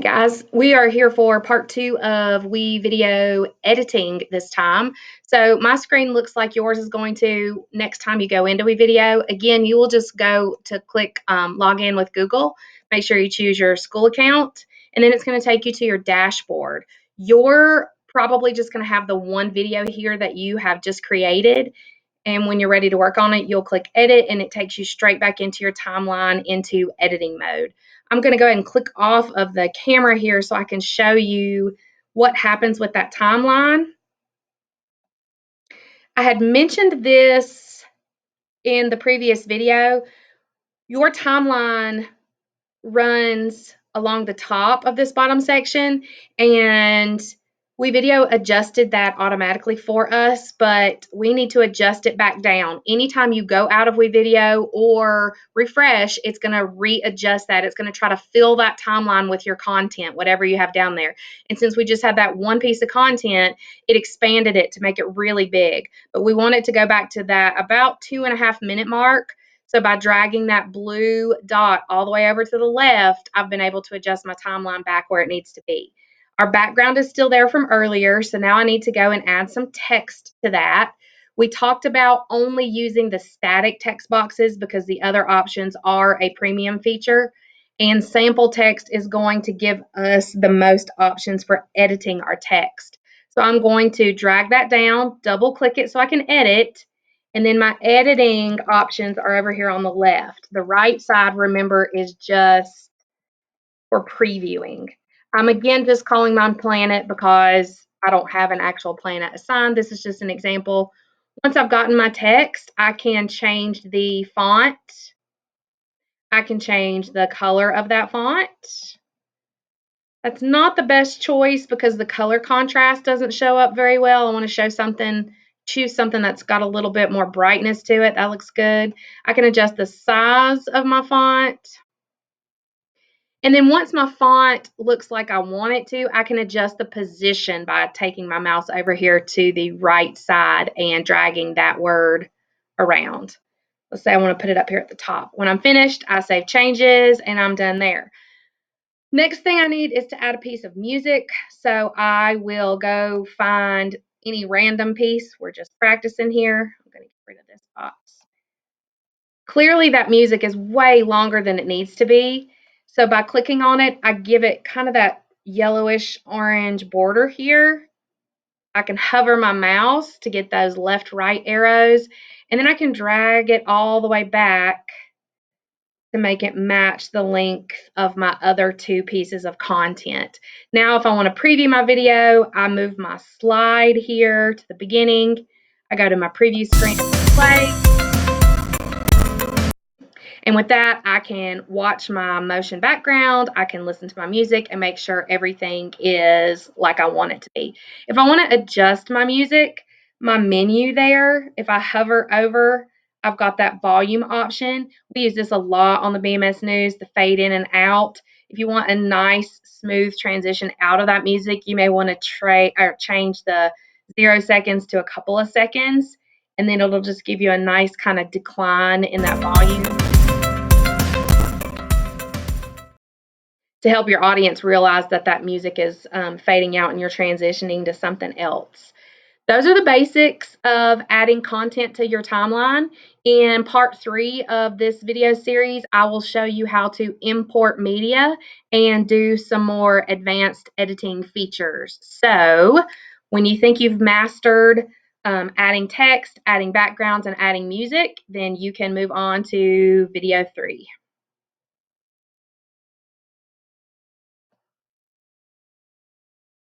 Guys, we are here for part 2 of WeVideo editing this time. So my screen looks like yours is going to next time you go into WeVideo. Again, you will just go to click log in with Google. Make sure you choose your school account, and then it's going to take you to your dashboard. You're probably just going to have the one video here that you have just created. And when you're ready to work on it, you'll click edit and it takes you straight back into your timeline into editing mode. I'm going to go ahead and click off of the camera here so I can show you what happens with that timeline. I had mentioned this in the previous video. Your timeline runs along the top of this bottom section, and WeVideo adjusted that automatically for us, but we need to adjust it back down. Anytime you go out of WeVideo or refresh, it's going to readjust that. It's going to try to fill that timeline with your content, whatever you have down there. And since we just had that one piece of content, it expanded it to make it really big. But we want it to go back to that about 2.5 minute mark. So by dragging that blue dot all the way over to the left, I've been able to adjust my timeline back where it needs to be. Our background is still there from earlier, so now I need to go and add some text to that. We talked about only using the static text boxes because the other options are a premium feature, and sample text is going to give us the most options for editing our text. So I'm going to drag that down, double click it so I can edit, and then my editing options are over here on the left. The right side, remember, is just for previewing. I'm again just calling mine planet because I don't have an actual planet assigned. This is just an example. Once I've gotten my text, I can change the font. I can change the color of that font. That's not the best choice because the color contrast doesn't show up very well. I want to show something, choose something that's got a little bit more brightness to it. That looks good. I can adjust the size of my font. And then once my font looks like I want it to, I can adjust the position by taking my mouse over here to the right side and dragging that word around. Let's say I want to put it up here at the top. When I'm finished, I save changes and I'm done there. Next thing I need is to add a piece of music. So I will go find any random piece. We're just practicing here. I'm going to get rid of this box. Clearly that music is way longer than it needs to be. So by clicking on it, I give it kind of that yellowish orange border here. I can hover my mouse to get those left-right arrows, and then I can drag it all the way back to make it match the length of my other two pieces of content. Now, if I want to preview my video, I move my slide here to the beginning. I go to my preview screen and play. And with that, I can watch my motion background, I can listen to my music and make sure everything is like I want it to be. If I want to adjust my music, my menu there, if I hover over, I've got that volume option. We use this a lot on the BMS News, the fade in and out. If you want a nice, smooth transition out of that music, you may want to change the 0 seconds to a couple of seconds, and then it'll just give you a nice kind of decline in that volume to help your audience realize that that music is fading out and you're transitioning to something else. Those are the basics of adding content to your timeline. In part 3 of this video series, I will show you how to import media and do some more advanced editing features. So when you think you've mastered adding text, adding backgrounds, and adding music, then you can move on to video 3.